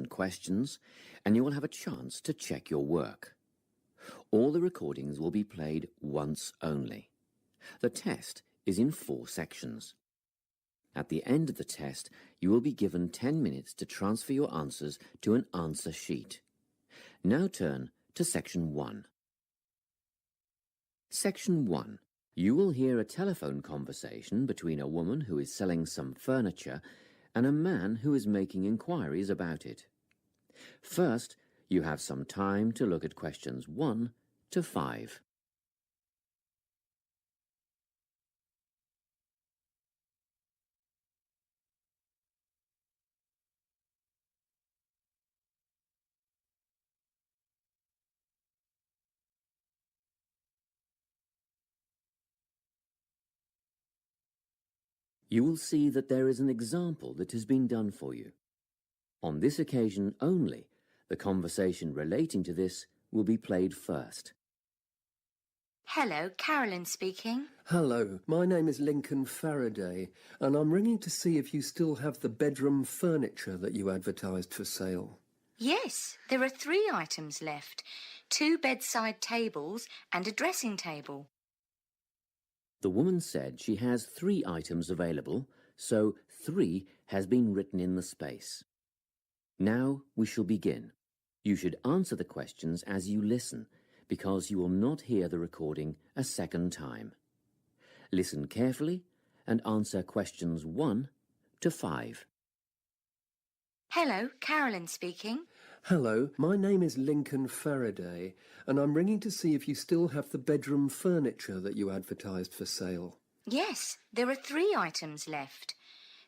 and questions, and you will have a chance to check your work. All the recordings will be played once only. The test is in 4 sections. At the end of the test, you will be given 10 minutes to transfer your answers to an answer sheet. Now turn to Section 1. Section 1. You will hear a telephone conversation between a woman who is selling some furniture and a man who is making inquiries about it. First, you have some time to look at questions 1 to 5. You will see that there is an example that has been done for you. On this occasion only, the conversation relating to this will be played first. Hello, Carolyn speaking. Hello, my name is Lincoln Faraday, and I'm ringing to see if you still have the bedroom furniture that you advertised for sale. Yes, there are 3 items left. 2 bedside tables and a dressing table. The woman said she has 3 items available, so 3 has been written in the space. Now we shall begin. You should answer the questions as you listen, because you will not hear the recording a second time. Listen carefully and answer questions 1 to 5. Hello, Carolyn speaking. Hello, my name is Lincoln Faraday, and I'm ringing to see if you still have the bedroom furniture that you advertised for sale. Yes, there are 3 items left.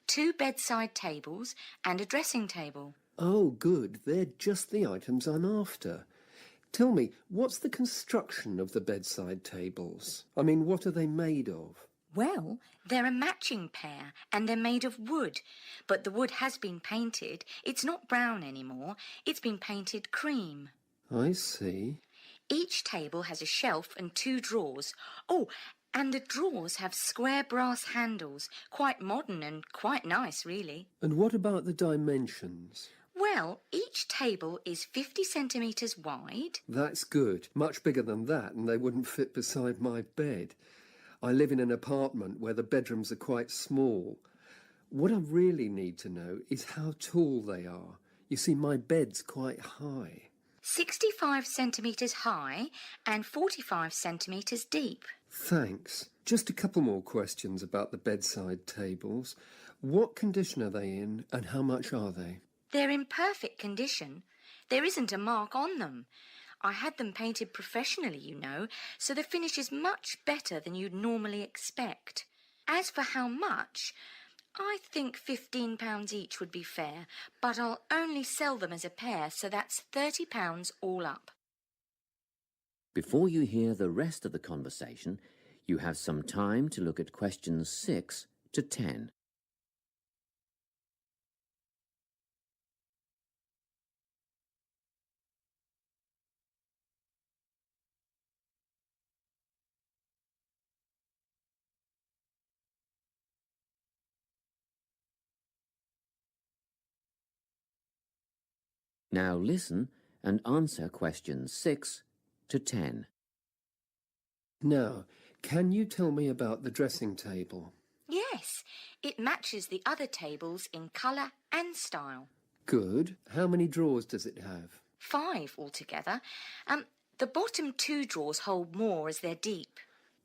2 bedside tables and a dressing table. Oh, good, they're just the items I'm after. Tell me, what's the construction of the bedside tables? I mean, what are they made of? Well, they're a matching pair and they're made of wood, but the wood has been painted. It's not brown anymore. It's been painted cream. I see. Each table has a shelf and 2 drawers. Oh, and the drawers have square brass handles. Quite modern and quite nice, really. And what about the dimensions? Well, each table is 50 centimetres wide. That's good. Much bigger than that, and they wouldn't fit beside my bed. I live in an apartment where the bedrooms are quite small. What I really need to know is how tall they are. You see, my bed's quite high. 65 centimetres high and 45 centimetres deep. Thanks. Just a couple more questions about the bedside tables. What condition are they in, and how much are they? They're in perfect condition. There isn't a mark on them. I had them painted professionally, you know, so the finish is much better than you'd normally expect. As for how much, I think £15 each would be fair, but I'll only sell them as a pair, so that's £30 all up. Before you hear the rest of the conversation, you have some time to look at questions 6 to 10. Now listen and answer questions 6 to 10. Now, can you tell me about the dressing table? Yes, it matches the other tables in colour and style. Good. How many drawers does it have? 5 altogether. The bottom 2 drawers hold more as they're deep.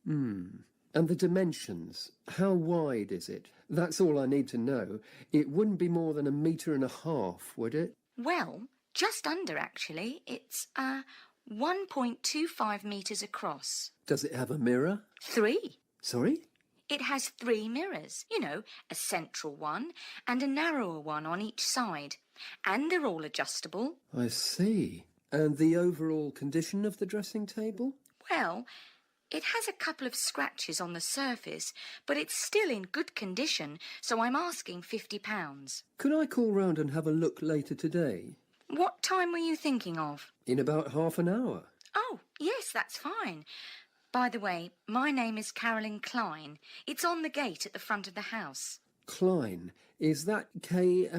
And the dimensions? How wide is it? That's all I need to know. It wouldn't be more than 1.5 meters, would it? Well, just under actually. It's 1.25 metres across. Does it have a mirror? 3. Sorry? It has 3 mirrors, you know, a central one and a narrower one on each side. And they're all adjustable. I see. And the overall condition of the dressing table? Well, it has a couple of scratches on the surface, but it's still in good condition, so I'm asking £50. Could I call round and have a look later today? What time were you thinking of? In about half an hour. Oh, yes, that's fine. By the way, my name is Carolyn Klein. It's on the gate at the front of the house. Klein. Is that Kline?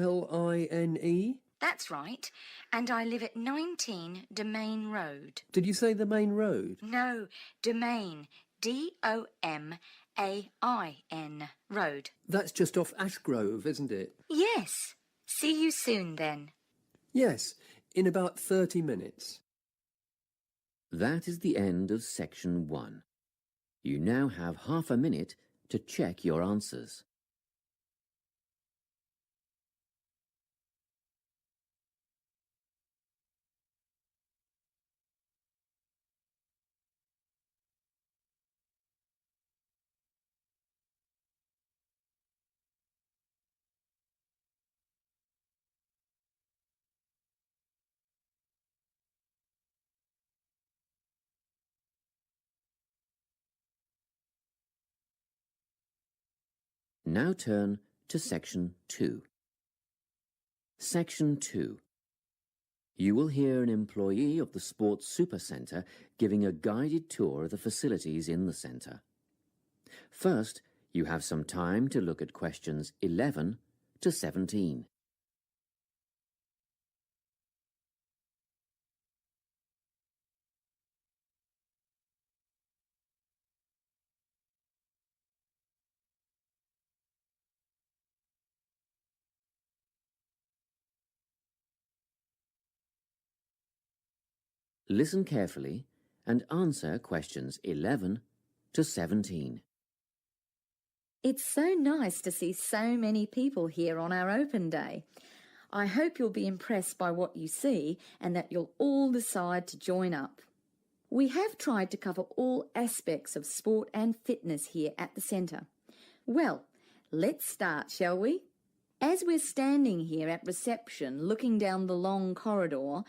That's right. And I live at 19 Domain Road. Did you say the main road? No, Domain. Domain Road. That's just off Ashgrove, isn't it? Yes. See you soon then. Yes, in about 30 minutes. That is the end of section 1. You now have half a minute to check your answers. Now turn to section 2. Section 2. You will hear an employee of the Sports Supercentre giving a guided tour of the facilities in the centre. First, you have some time to look at questions 11 to 17. Listen carefully and answer questions 11 to 17. It's so nice to see so many people here on our open day. I hope you'll be impressed by what you see and that you'll all decide to join up. We have tried to cover all aspects of sport and fitness here at the centre. Well, let's start, shall we? As we're standing here at reception looking down the long corridor,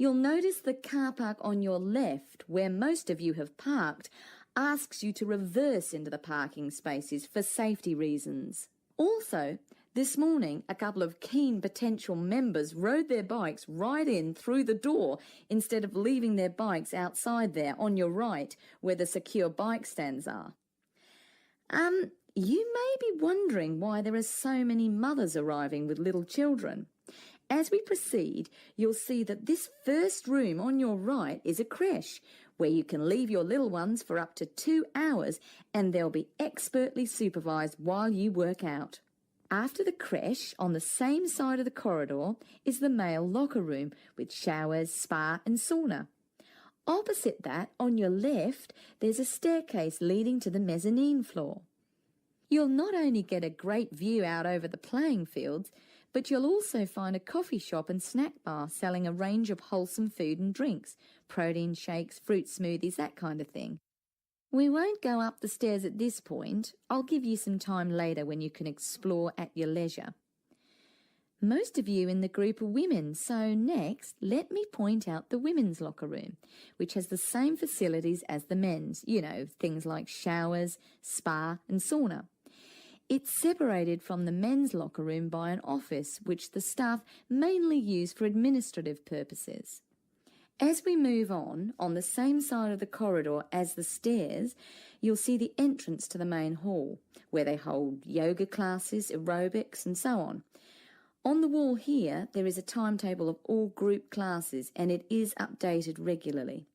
you'll notice the car park on your left, where most of you have parked, asks you to reverse into the parking spaces for safety reasons. Also, this morning, a couple of keen potential members rode their bikes right in through the door instead of leaving their bikes outside there on your right where the secure bike stands are. You may be wondering why there are so many mothers arriving with little children. As we proceed, you'll see that this first room on your right is a creche, where you can leave your little ones for up to 2 hours and they'll be expertly supervised while you work out. After the creche, on the same side of the corridor, is the male locker room with showers, spa and sauna. Opposite that, on your left, there's a staircase leading to the mezzanine floor. You'll not only get a great view out over the playing fields, but you'll also find a coffee shop and snack bar selling a range of wholesome food and drinks, protein shakes, fruit smoothies, that kind of thing. We won't go up the stairs at this point. I'll give you some time later when you can explore at your leisure. Most of you in the group are women, so next let me point out the women's locker room, which has the same facilities as the men's, things like showers, spa and sauna. It's separated from the men's locker room by an office, which the staff mainly use for administrative purposes. As we move on the same side of the corridor as the stairs, you'll see the entrance to the main hall, where they hold yoga classes, aerobics and so on. On the wall here, there is a timetable of all group classes and it is updated regularly.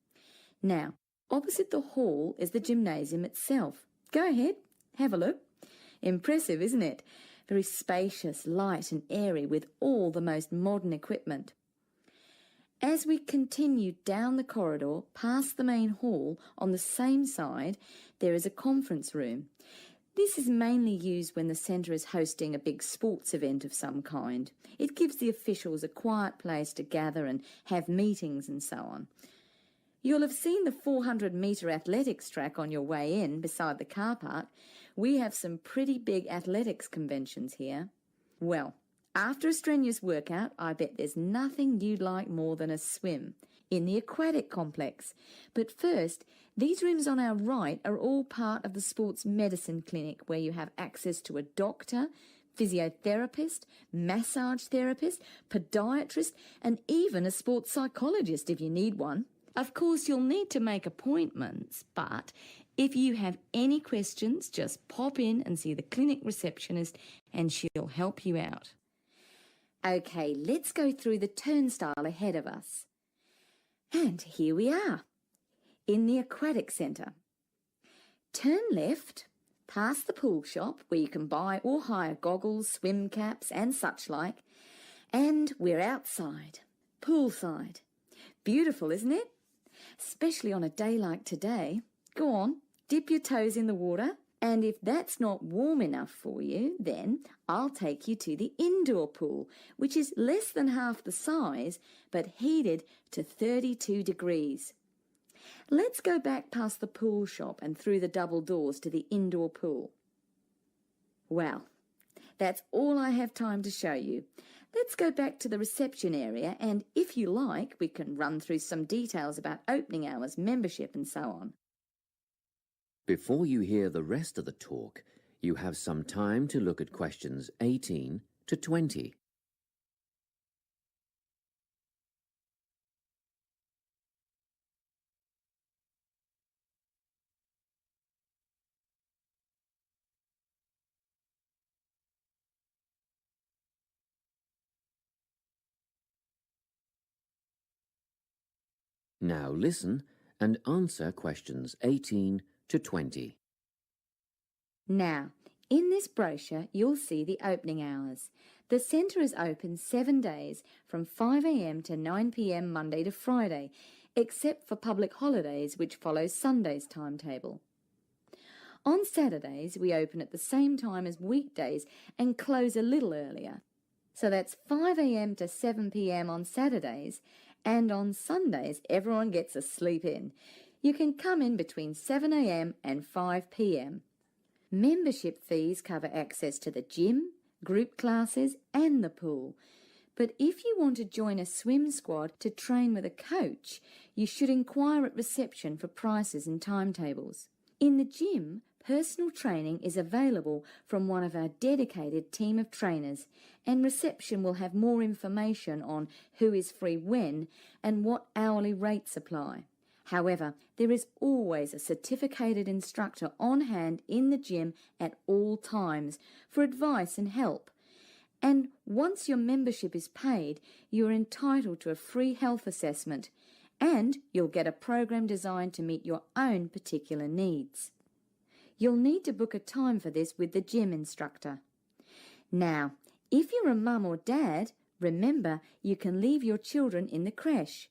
Now, opposite the hall is the gymnasium itself. Go ahead, have a look. Impressive, isn't it? Very spacious, light and airy with all the most modern equipment. As we continue down the corridor past the main hall, on the same side, there is a conference room. This is mainly used when the centre is hosting a big sports event of some kind. It gives the officials a quiet place to gather and have meetings and so on. You'll have seen the 400-metre athletics track on your way in beside the car park. We have some pretty big athletics conventions here. Well, after a strenuous workout, I bet there's nothing you'd like more than a swim in the aquatic complex. But first, these rooms on our right are all part of the sports medicine clinic, where you have access to a doctor, physiotherapist, massage therapist, podiatrist, and even a sports psychologist if you need one. Of course, you'll need to make appointments, but if you have any questions, just pop in and see the clinic receptionist and she'll help you out. OK, let's go through the turnstile ahead of us. And here we are, in the aquatic centre. Turn left, past the pool shop where you can buy or hire goggles, swim caps and such like, and we're outside, poolside. Beautiful, isn't it? Especially on a day like today. Go on, dip your toes in the water, and if that's not warm enough for you, then I'll take you to the indoor pool, which is less than half the size, but heated to 32 degrees. Let's go back past the pool shop and through the double doors to the indoor pool. Well, that's all I have time to show you. Let's go back to the reception area and, if you like, we can run through some details about opening hours, membership and so on. Before you hear the rest of the talk, you have some time to look at questions 18 to 20. Now listen and answer questions 18 to 20. Now, in this brochure, you'll see the opening hours. The centre is open 7 days from 5 a.m. to 9 p.m. Monday to Friday, except for public holidays which follow Sunday's timetable. On Saturdays, we open at the same time as weekdays and close a little earlier. So that's 5 a.m. to 7 p.m. on Saturdays, and on Sundays everyone gets a sleep in. You can come in between 7 a.m. and 5 p.m. Membership fees cover access to the gym, group classes and the pool. But if you want to join a swim squad to train with a coach, you should inquire at reception for prices and timetables. In the gym, personal training is available from one of our dedicated team of trainers, and reception will have more information on who is free when and what hourly rates apply. However, there is always a certificated instructor on hand in the gym at all times for advice and help. And once your membership is paid, you are entitled to a free health assessment, and you'll get a program designed to meet your own particular needs. You'll need to book a time for this with the gym instructor. Now, if you're a mum or dad, remember you can leave your children in the creche.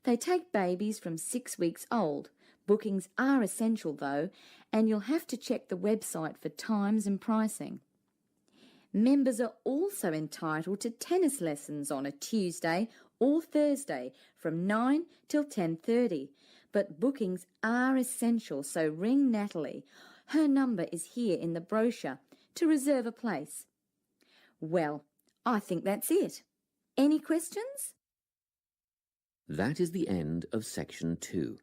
They take babies from 6 weeks old. Bookings are essential though, and you'll have to check the website for times and pricing. Members are also entitled to tennis lessons on a Tuesday or Thursday from 9 till 10:30, but bookings are essential, so ring Natalie. Her number is here in the brochure to reserve a place. Well, I think that's it. Any questions? That is the end of section 2.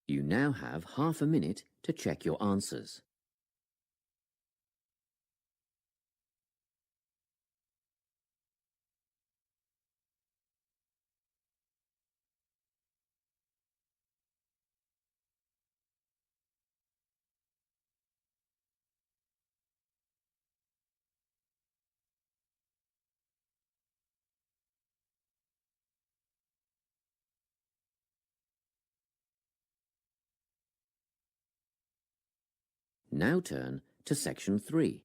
You now have half a minute to check your answers. Now turn to section 3.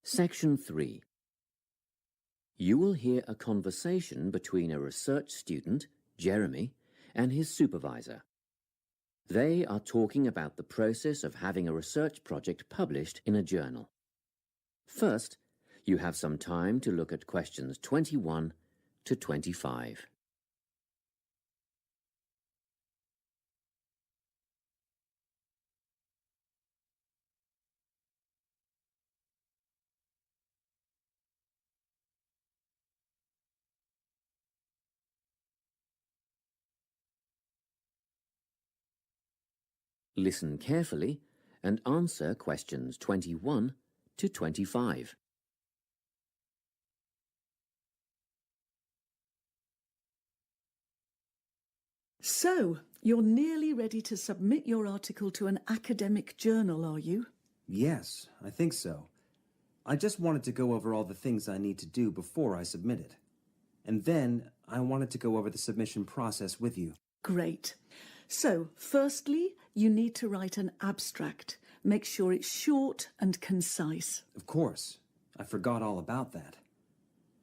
Section 3. You will hear a conversation between a research student, Jeremy, and his supervisor. They are talking about the process of having a research project published in a journal. First, you have some time to look at questions 21 to 25. Listen carefully and answer questions 21 to 25. So, you're nearly ready to submit your article to an academic journal, are you? Yes, I think so. I just wanted to go over all the things I need to do before I submit it. And then I wanted to go over the submission process with you. Great. So, firstly, you need to write an abstract. Make sure it's short and concise. Of course. I forgot all about that.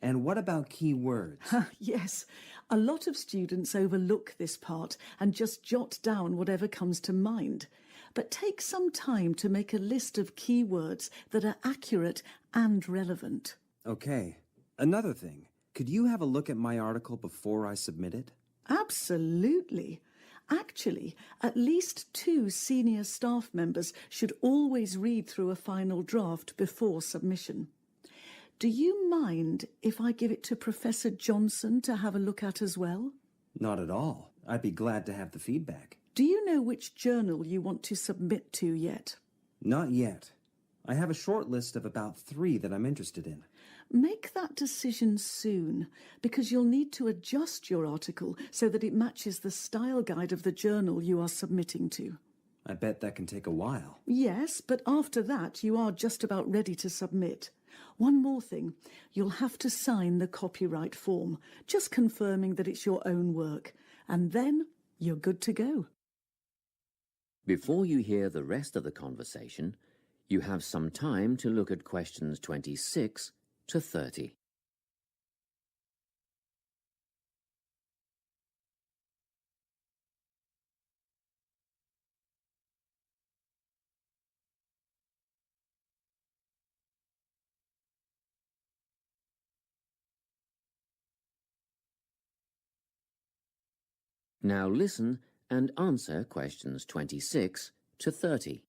And what about key words? Yes, a lot of students overlook this part and just jot down whatever comes to mind. But take some time to make a list of keywords that are accurate and relevant. Okay. Another thing. Could you have a look at my article before I submit it? Absolutely. Actually, at least 2 senior staff members should always read through a final draft before submission. Do you mind if I give it to Professor Johnson to have a look at as well? Not at all. I'd be glad to have the feedback. Do you know which journal you want to submit to yet? Not yet. I have a short list of about 3 that I'm interested in. Make that decision soon, because you'll need to adjust your article so that it matches the style guide of the journal you are submitting to. I bet that can take a while. Yes, but after that you are just about ready to submit. One more thing, you'll have to sign the copyright form, just confirming that it's your own work, and then you're good to go. Before you hear the rest of the conversation, you have some time to look at questions 26 to 30. Now listen and answer questions 26 to 30.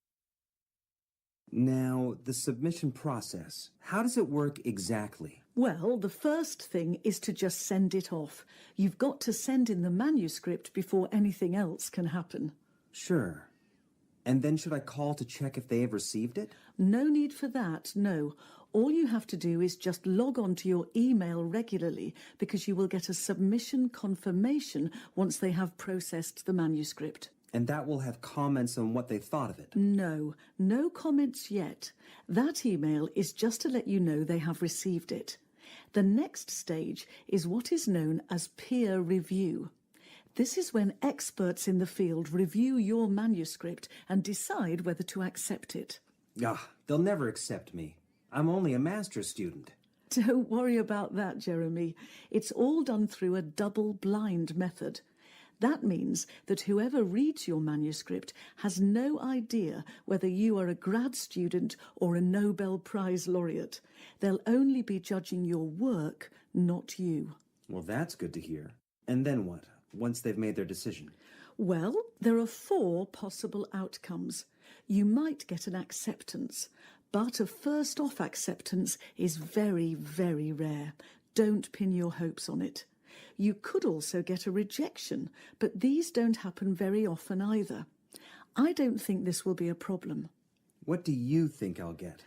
Now, the submission process. How does it work exactly? Well, the first thing is to just send it off. You've got to send in the manuscript before anything else can happen. Sure. And then should I call to check if they have received it? No need for that, no. All you have to do is just log on to your email regularly, because you will get a submission confirmation once they have processed the manuscript. And that will have comments on what they thought of it? No comments yet. That email is just to let you know they have received it. The next stage is what is known as peer review. This is when experts in the field review your manuscript and decide whether to accept it. They'll never accept me. I'm only a master's student. Don't worry about that, Jeremy. It's all done through a double-blind method. That means that whoever reads your manuscript has no idea whether you are a grad student or a Nobel Prize laureate. They'll only be judging your work, not you. Well, that's good to hear. And then what, once they've made their decision? Well, there are 4 possible outcomes. You might get an acceptance, but a first-off acceptance is very, very rare. Don't pin your hopes on it. You could also get a rejection, but these don't happen very often either. I don't think this will be a problem. What do you think I'll get?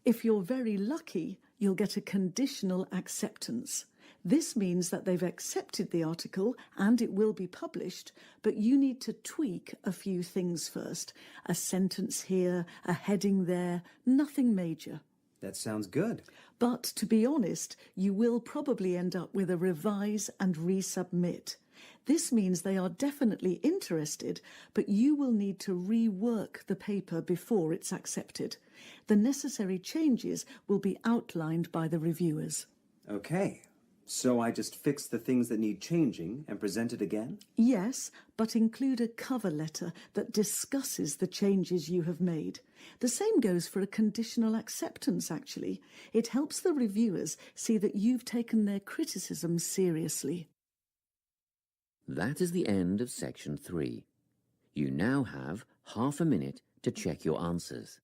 If you're very lucky, you'll get a conditional acceptance. This means that they've accepted the article and it will be published, but you need to tweak a few things first. A sentence here, a heading there, nothing major. That sounds good. But to be honest, you will probably end up with a revise and resubmit. This means they are definitely interested, but you will need to rework the paper before it's accepted. The necessary changes will be outlined by the reviewers. Okay. So I just fix the things that need changing and present it again? Yes, but include a cover letter that discusses the changes you have made. The same goes for a conditional acceptance, actually. It helps the reviewers see that you've taken their criticism seriously. That is the end of section 3. You now have half a minute to check your answers.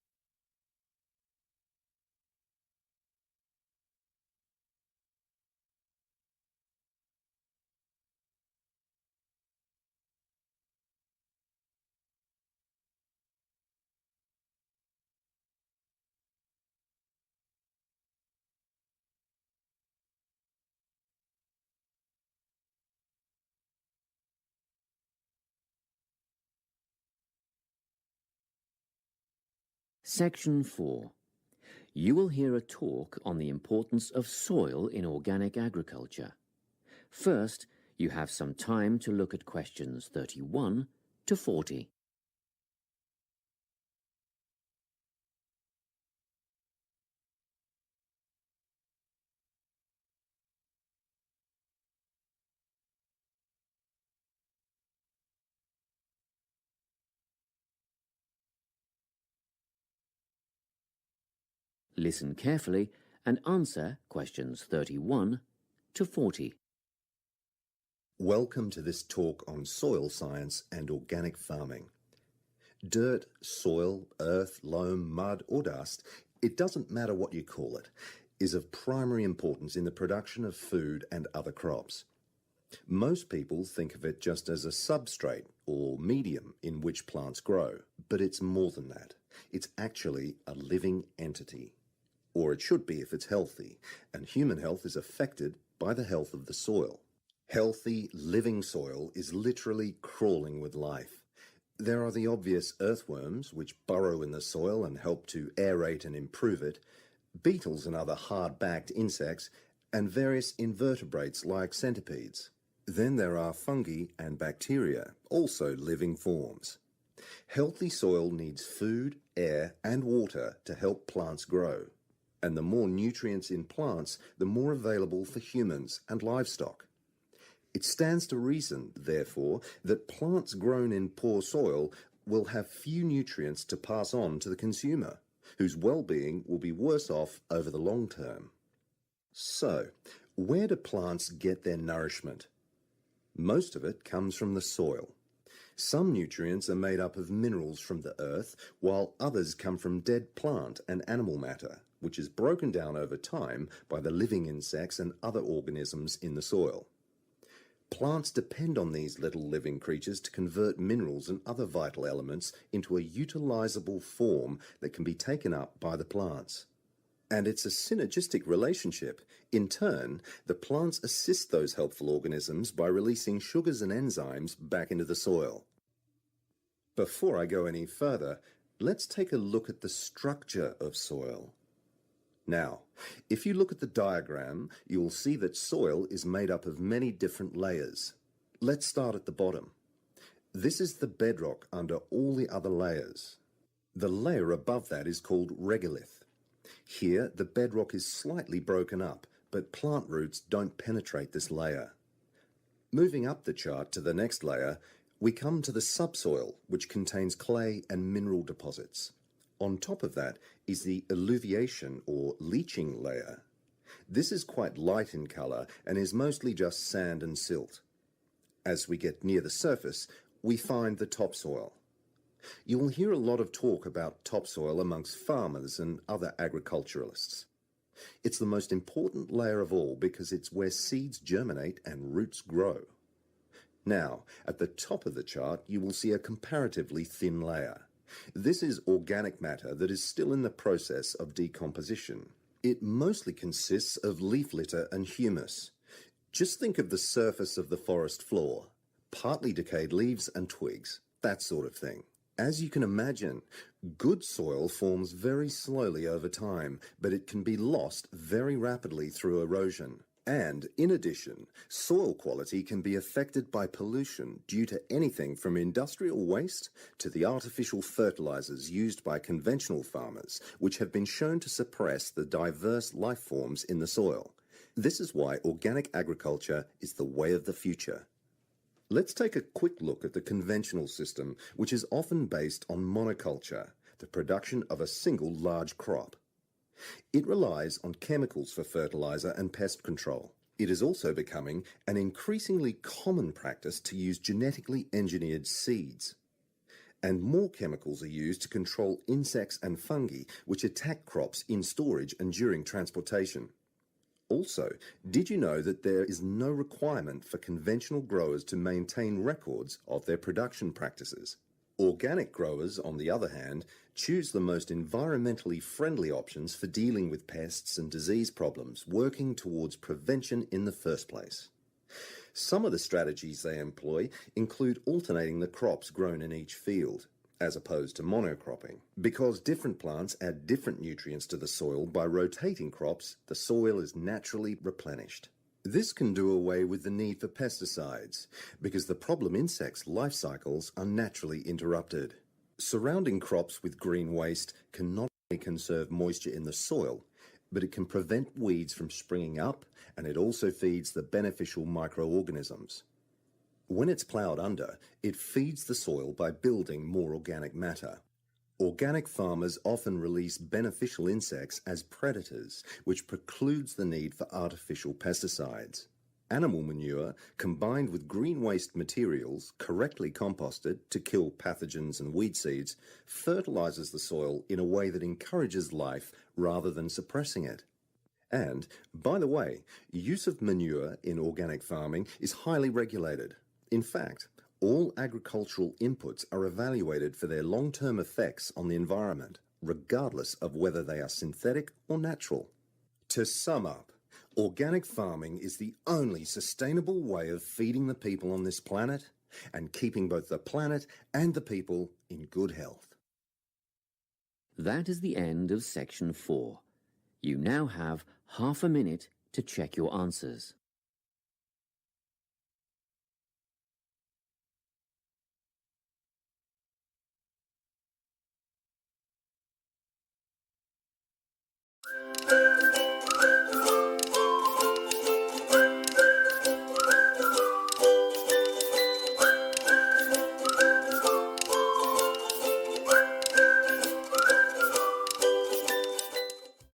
Section 4. You will hear a talk on the importance of soil in organic agriculture. First, you have some time to look at questions 31 to 40. Listen carefully and answer questions 31 to 40. Welcome to this talk on soil science and organic farming. Dirt, soil, earth, loam, mud or dust, it doesn't matter what you call it, is of primary importance in the production of food and other crops. Most people think of it just as a substrate or medium in which plants grow, but it's more than that. It's actually a living entity. Or it should be if it's healthy, and human health is affected by the health of the soil. Healthy, living soil is literally crawling with life. There are the obvious earthworms, which burrow in the soil and help to aerate and improve it, beetles and other hard-backed insects, and various invertebrates like centipedes. Then there are fungi and bacteria, also living forms. Healthy soil needs food, air, and water to help plants grow. And the more nutrients in plants, the more available for humans and livestock. It stands to reason, therefore, that plants grown in poor soil will have few nutrients to pass on to the consumer, whose well-being will be worse off over the long term. So, where do plants get their nourishment? Most of it comes from the soil. Some nutrients are made up of minerals from the earth, while others come from dead plant and animal matter, which is broken down over time by the living insects and other organisms in the soil. Plants depend on these little living creatures to convert minerals and other vital elements into a utilizable form that can be taken up by the plants. And it's a synergistic relationship. In turn, the plants assist those helpful organisms by releasing sugars and enzymes back into the soil. Before I go any further, let's take a look at the structure of soil. Now, if you look at the diagram, you will see that soil is made up of many different layers. Let's start at the bottom. This is the bedrock under all the other layers. The layer above that is called regolith. Here, the bedrock is slightly broken up, but plant roots don't penetrate this layer. Moving up the chart to the next layer, we come to the subsoil, which contains clay and mineral deposits. On top of that is the alluviation or leaching layer. This is quite light in colour and is mostly just sand and silt. As we get near the surface, we find the topsoil. You will hear a lot of talk about topsoil amongst farmers and other agriculturalists. It's the most important layer of all because it's where seeds germinate and roots grow. Now, at the top of the chart, you will see a comparatively thin layer. This is organic matter that is still in the process of decomposition. It mostly consists of leaf litter and humus. Just think of the surface of the forest floor, partly decayed leaves and twigs, that sort of thing. As you can imagine, good soil forms very slowly over time, but it can be lost very rapidly through erosion. And, in addition, soil quality can be affected by pollution due to anything from industrial waste to the artificial fertilizers used by conventional farmers, which have been shown to suppress the diverse life forms in the soil. This is why organic agriculture is the way of the future. Let's take a quick look at the conventional system, which is often based on monoculture, the production of a single large crop. It relies on chemicals for fertilizer and pest control. It is also becoming an increasingly common practice to use genetically engineered seeds. And more chemicals are used to control insects and fungi, which attack crops in storage and during transportation. Also, did you know that there is no requirement for conventional growers to maintain records of their production practices? Organic growers, on the other hand, choose the most environmentally friendly options for dealing with pests and disease problems, working towards prevention in the first place. Some of the strategies they employ include alternating the crops grown in each field. as opposed to monocropping. Because different plants add different nutrients to the soil, by rotating crops, the soil is naturally replenished. This can do away with the need for pesticides, because the problem insects' life cycles are naturally interrupted. Surrounding crops with green waste can not only conserve moisture in the soil, but it can prevent weeds from springing up, and it also feeds the beneficial microorganisms. When it's ploughed under, it feeds the soil by building more organic matter. Organic farmers often release beneficial insects as predators, which precludes the need for artificial pesticides. Animal manure, combined with green waste materials, correctly composted to kill pathogens and weed seeds, fertilizes the soil in a way that encourages life rather than suppressing it. And, by the way, use of manure in organic farming is highly regulated. In fact, all agricultural inputs are evaluated for their long-term effects on the environment, regardless of whether they are synthetic or natural. To sum up, organic farming is the only sustainable way of feeding the people on this planet and keeping both the planet and the people in good health. That is the end of section 4. You now have half a minute to check your answers.